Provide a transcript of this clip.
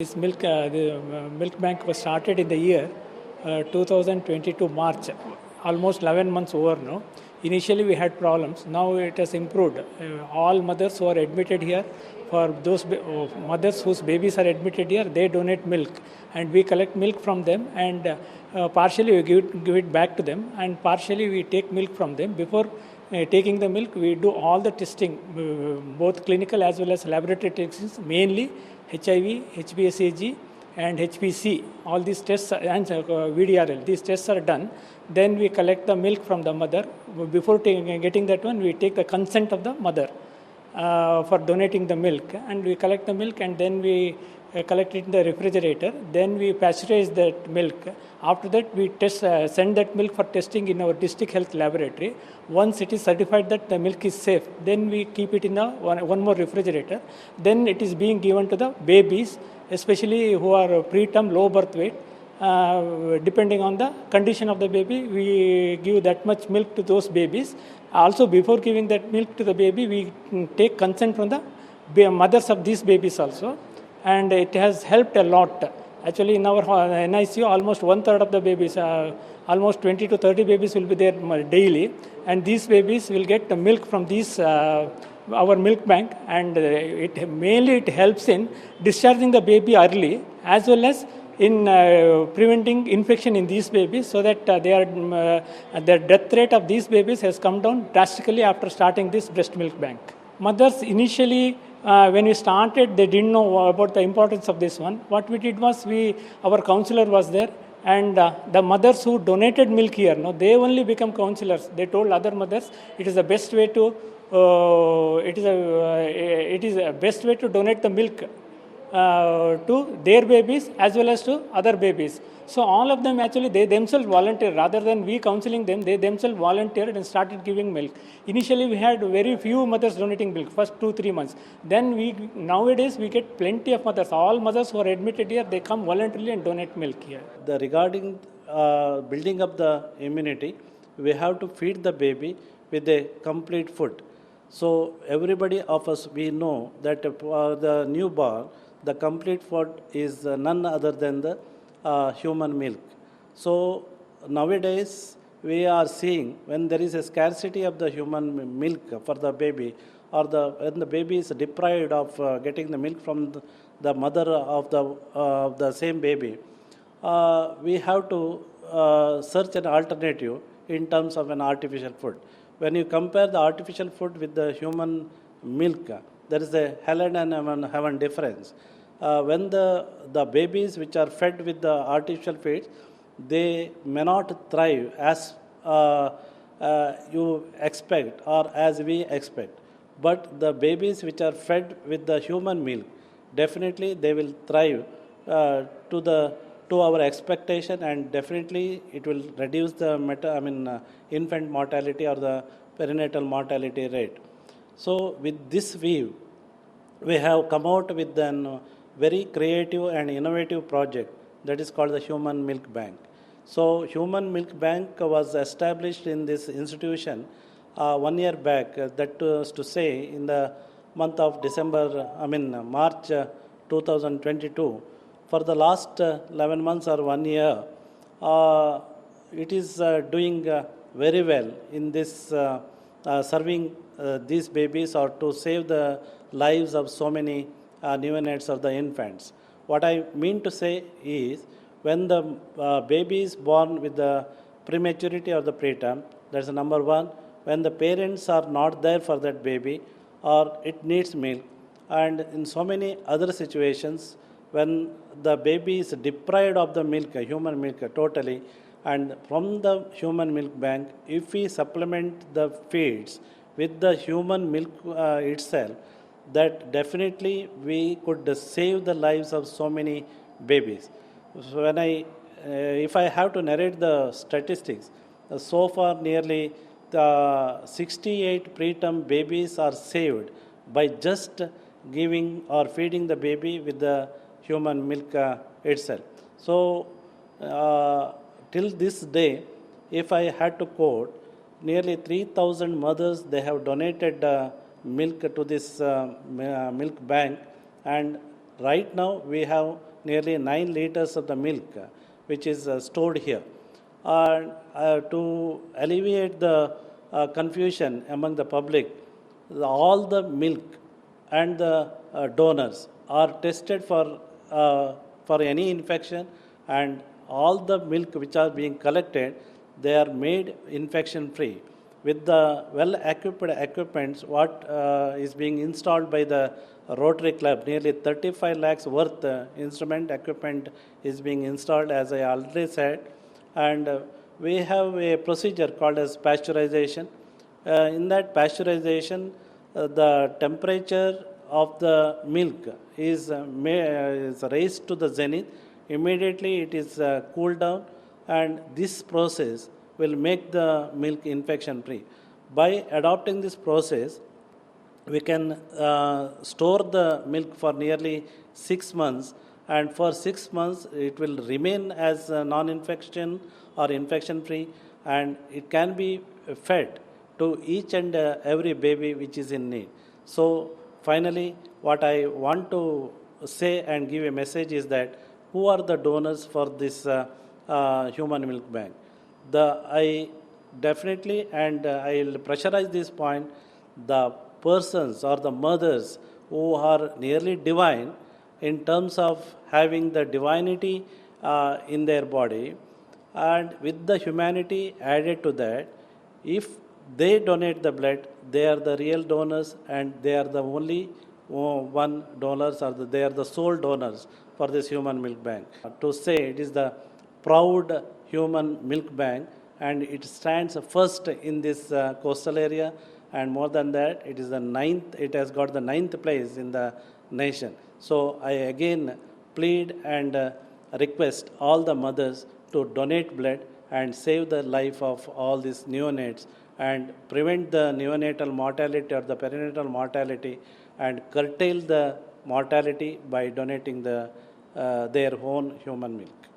This milk bank was started in the year 2022 March, almost 11 months over now. Initially we had problems, now it has improved. All mothers who are admitted here, for those mothers whose babies are admitted here, they donate milk and we collect milk from them and partially we give it back to them and partially we take milk from them. Before taking the milk, we do all the testing, both clinical as well as laboratory tests, mainly HIV, HbSAg and HPC. All these tests and VDRL, these tests are done. Then we collect the milk from the mother. Before getting that one, we take the consent of the mother for donating the milk. And we collect the milk and then we collect it in the refrigerator. Then we pasteurize that milk. After that, we send that milk for testing in our district health laboratory. Once it is certified that the milk is safe, then we keep it in one more refrigerator. Then it is being given to the babies, especially who are preterm, low birth weight. Depending on the condition of the baby, we give that much milk to those babies. Also, before giving that milk to the baby, we take consent from the mothers of these babies also. And it has helped a lot. Actually, in our NICU, almost 1/3 of the babies, almost 20 to 30 babies will be there daily. And these babies will get the milk from our milk bank. And it helps in discharging the baby early, as well as in preventing infection in these babies, so that the death rate of these babies has come down drastically after starting this breast milk bank. Mothers initially, when we started, they didn't know about the importance of this one. What we did was, our counselor was there, and the mothers who donated milk here, they only become counselors. They told other mothers it is the best way to best way to donate the milk to their babies as well as to other babies. So all of them actually, they themselves volunteered. Rather than we counseling them, they themselves volunteered and started giving milk. Initially we had very few mothers donating milk, first 2-3 months. Then nowadays we get plenty of mothers. All mothers who are admitted here, they come voluntarily and donate milk here. Regarding building up the immunity, we have to feed the baby with a complete food. So everybody of us, we know that the newborn, the complete food is none other than the human milk. So nowadays we are seeing, when there is a scarcity of the human milk for the baby, or when the baby is deprived of getting the milk from the mother of the same baby, we have to search an alternative in terms of an artificial food. When you compare the artificial food with the human milk, there is a hell and heaven difference. When the babies which are fed with the artificial feeds, they may not thrive as you expect or as we expect. But the babies which are fed with the human milk, definitely they will thrive to our expectation, and definitely it will reduce the infant mortality or the perinatal mortality rate. So with this view, we have come out with a very creative and innovative project that is called the Human Milk Bank. So Human Milk Bank was established in this institution 1 year back, that was to say in the month of March 2022. For the last 11 months or 1 year, it is doing very well in this serving these babies, or to save the lives of so many neonates or the infants. What I mean to say is, when the baby is born with the prematurity or the preterm, that's number one. When the parents are not there for that baby, or it needs milk, and in so many other situations, when the baby is deprived of the milk, human milk totally, and from the human milk bank, if we supplement the feeds with the human milk itself, that definitely we could save the lives of so many babies. So if I have to narrate the statistics, so far nearly 68 preterm babies are saved by just giving or feeding the baby with the human milk itself. So till this day, if I had to quote, nearly 3,000 mothers, they have donated milk to this milk bank, and right now we have nearly 9 liters of the milk which is stored here. To alleviate the confusion among the public, all the milk and the donors are tested for any infection, and all the milk which are being collected, they are made infection free with the well equipped equipments what is being installed by the Rotary Club. Nearly 35 lakhs worth instrument equipment is being installed, as I already said, and we have a procedure called as pasteurization. In that pasteurization, the temperature of the milk is raised to the zenith. Immediately it is cooled down, and this process will make the milk infection free. By adopting this process, we can store the milk for nearly 6 months, and for 6 months it will remain as non-infection or infection free, and it can be fed to each and every baby which is in need. So finally, what I want to say and give a message is that who are the donors for this human milk bank? I definitely, and I'll pressurize this point, the persons or the mothers who are nearly divine in terms of having the divinity in their body, and with the humanity added to that, if they donate the blood, they are the real donors, and they are the only one donors, or they are the sole donors for this human milk bank. To say it is the proud human milk bank, and it stands first in this coastal area, and more than that, it has got the 9th place in the nation. So I again plead and request all the mothers to donate blood and save the life of all these neonates, and prevent the neonatal mortality or the perinatal mortality, and curtail the mortality by donating their own human milk.